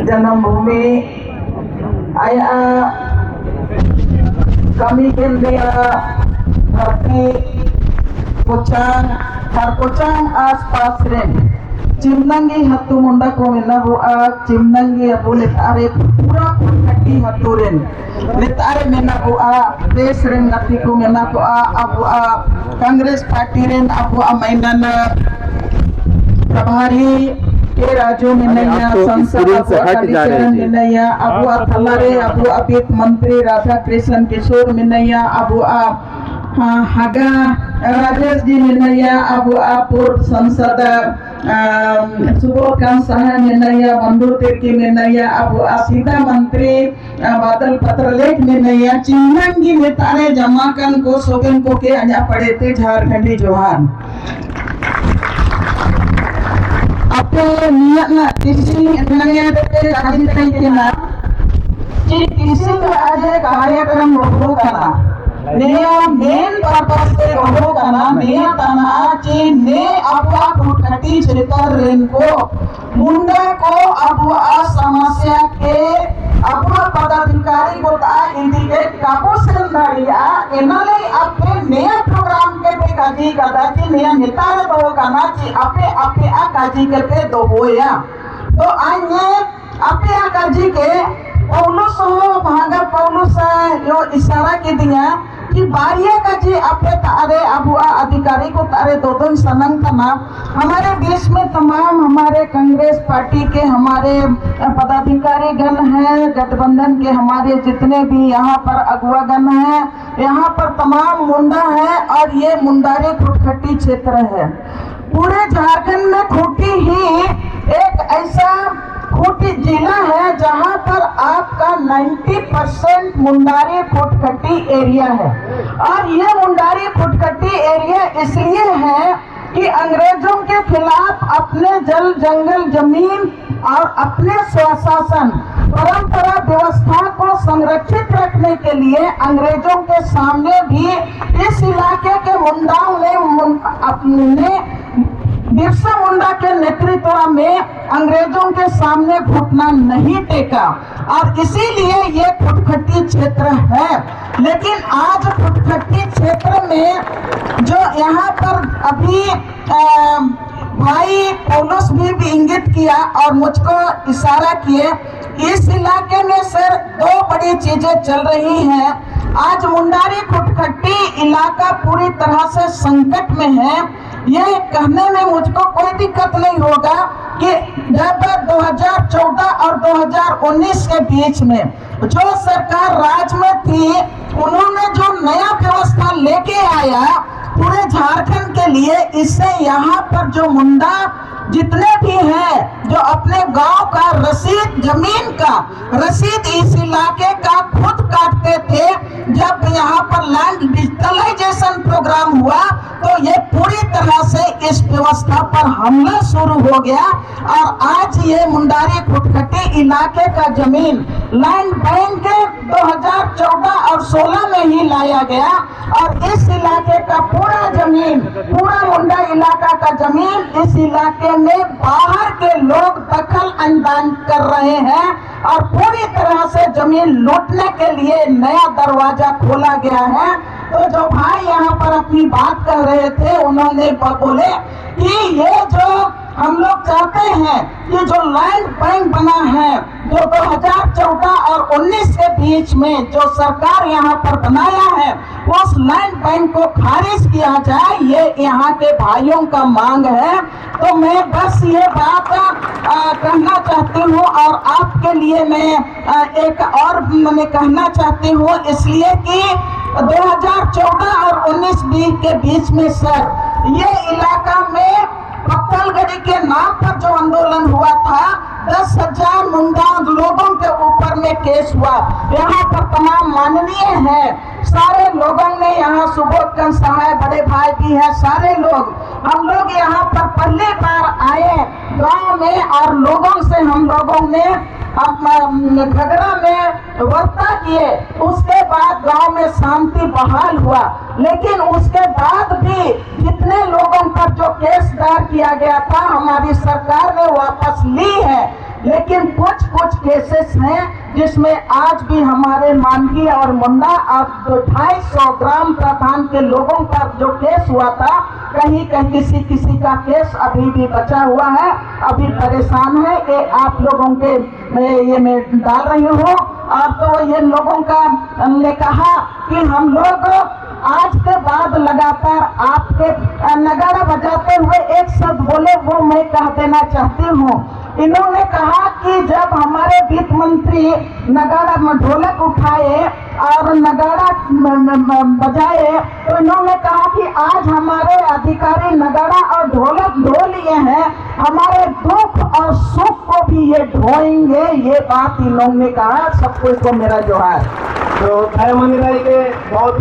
जन्मभूमि आया kami India धरती कोचांग आसपास ren चिमनंगी हत्तु मुंडा को मिलाबो चिमनंगी अबो लेतारे पूरा फटकी हत्तु ren लेतारे मिलाबो देश ren गति को मिलाबो अबो कांग्रेस पार्टी ren अबो मैदाना प्रभारी के राज्यों में नया संसद में नया अबू थलारे अबू अपित मंत्री राधा कृष्ण किशोर में नया अबू हागा राजेश जी में नया अबू पूर्व संसद सुबोध सहाय में नया बंधु तिर्की में नया अबू सीधा मंत्री बादल पत्रलेख में नया चिन्हंगी में तारे जमाकन को सोगन को के अजा पड़े थे झारखंडी जोहार आपको नियत ना किसी नंगे ते राजनीति के ना किसी का आज कार्यक्रम हो करना नया मेन पर्पस से हो करना नया तना ची ने अपना कुटकी क्षेत्र रेन को मुंडा को अपना समस्या के अपना पदाधिकारी को ता इंडिकेट कापो सेंदारिया एनाले अपने नया प्रोग्राम के पे काजी कदाची नया नेता तो करना ची अपे अपे आ काजी के पे दो होया तो आइए अपे आ काजी के पौलुस हो भागा पौलुस यो इशारा के दिया कि बारिया का जी अपने तारे अबुआ अधिकारी को तारे दो सनंग तना हमारे देश में तमाम हमारे कांग्रेस पार्टी के हमारे पदाधिकारी गण हैं गठबंधन के हमारे जितने भी यहाँ पर अगुआ गण हैं यहाँ पर तमाम मुंडा है और ये मुंडारी खुटखटी क्षेत्र है पूरे झारखंड में खूंटी ही एक ऐसा खूंटी जिला है जहां पर आपका 90% मुंडारी खुटखटी एरिया है और ये मुंडारी खुटखटी एरिया इसलिए है कि अंग्रेजों के खिलाफ अपने जल जंगल जमीन और अपने स्वशासन परंपरा व्यवस्था को संरक्षित रखने के लिए अंग्रेजों के सामने भी इस इलाके के मुंडाओं ने अपने बिरसा मुंडा के नेतृत्व में अंग्रेजों के सामने घुटना नहीं टेका और इसीलिए ये खुटखटी क्षेत्र है लेकिन आज खुटखटी क्षेत्र में जो यहाँ पर अभी भाई पौलुस भी इंगित किया और मुझको इशारा किए इस इलाके में सर दो बड़ी चीजें चल रही हैं आज मुंडारी खुटखटी इलाका पूरी तरह से संकट में है ये कहने में मुझको कोई दिक्कत नहीं होगा कि जब 2014 और 2019 के बीच में जो सरकार राज में थी उन्होंने जो नया व्यवस्था लेके आया पूरे झारखंड के लिए इससे यहाँ पर जो मुंडा जितने भी हैं जो अपने गांव का रसीद जमीन का रसीद इस इलाके का खुद काटते थे जब यहाँ पर लैंड डिजिटलाइजेशन प्रोग्राम हुआ तो ये पूरी तरह से इस व्यवस्था पर हमला शुरू हो गया और आज ये मुंडारी खुटखटी इलाके का जमीन लैंड बैंक के 2014 और 16 में ही लाया गया और इस इलाके का पूरा जमीन पूरा मुंडा इलाका का जमीन इस इलाके में बाहर के लोग दखल अंदाज कर रहे हैं और पूरी तरह से जमीन लूटने के लिए नया दरवाजा खोला गया है। तो जो भाई यहाँ पर अपनी बात कर रहे थे उन्होंने बोले कि ये जो हम लोग चाहते हैं कि जो लैंड बैंक बना है जो 2014 और 19 के बीच में जो सरकार यहाँ पर बनाया है उस लैंड बैंक को खारिज किया जाए ये यहाँ के भाइयों का मांग है। तो मैं बस ये बात कहना चाहती हूँ और आपके लिए मैं एक और मैं कहना चाहती हूँ इसलिए कि 2014 और 19-20 के बीच में सर ये इलाका में पत्तलगढ़ी के नाम पर जो आंदोलन हुआ था 10,000 मुंडा लोगों के ऊपर में केस हुआ। यहाँ पर तमाम माननीय है सारे लोगों ने यहाँ सुबोध सहाय बड़े भाई भी है सारे लोग हम लोग यहाँ पर पहली बार आए गांव में और लोगों से हम लोगों ने घगरा में वार्ता किए उसके बाद गांव में शांति बहाल हुआ लेकिन उसके बाद भी जितने लोगों पर जो केस दायर किया गया था हमारी सरकार ने वापस ली है लेकिन कुछ कुछ केसेस हैं जिसमें आज भी हमारे मांझी और मुंडा और 250 ग्राम प्रधान के लोगों पर जो केस हुआ था, कहीं कहीं किसी का केस अभी भी बचा हुआ है, अभी परेशान है। ये आप लोगों के ये मैं डाल रही हूँ। और तो ये लोगों का हमने कहा कि हम लोग आज के बाद लगातार आपके नगाड़ा बजाते हुए एक शब्द बोले, वो मैं कह देना चाहती हूँ। इन्होंने कहा कि जब हमारे वित्त मंत्री नगाड़ा में ढोलक उठाए और नगाड़ा बजाए, तो इन्होंने कहा कि आज हमारे अधिकारी नगाड़ा और ढोलक ढो लिए हैं, हमारे दुख और सुख को भी ये ढोएंगे। ये बात इन्होंने कहा। सबको मेरा जोहार। तो दयामनी राय के बहुत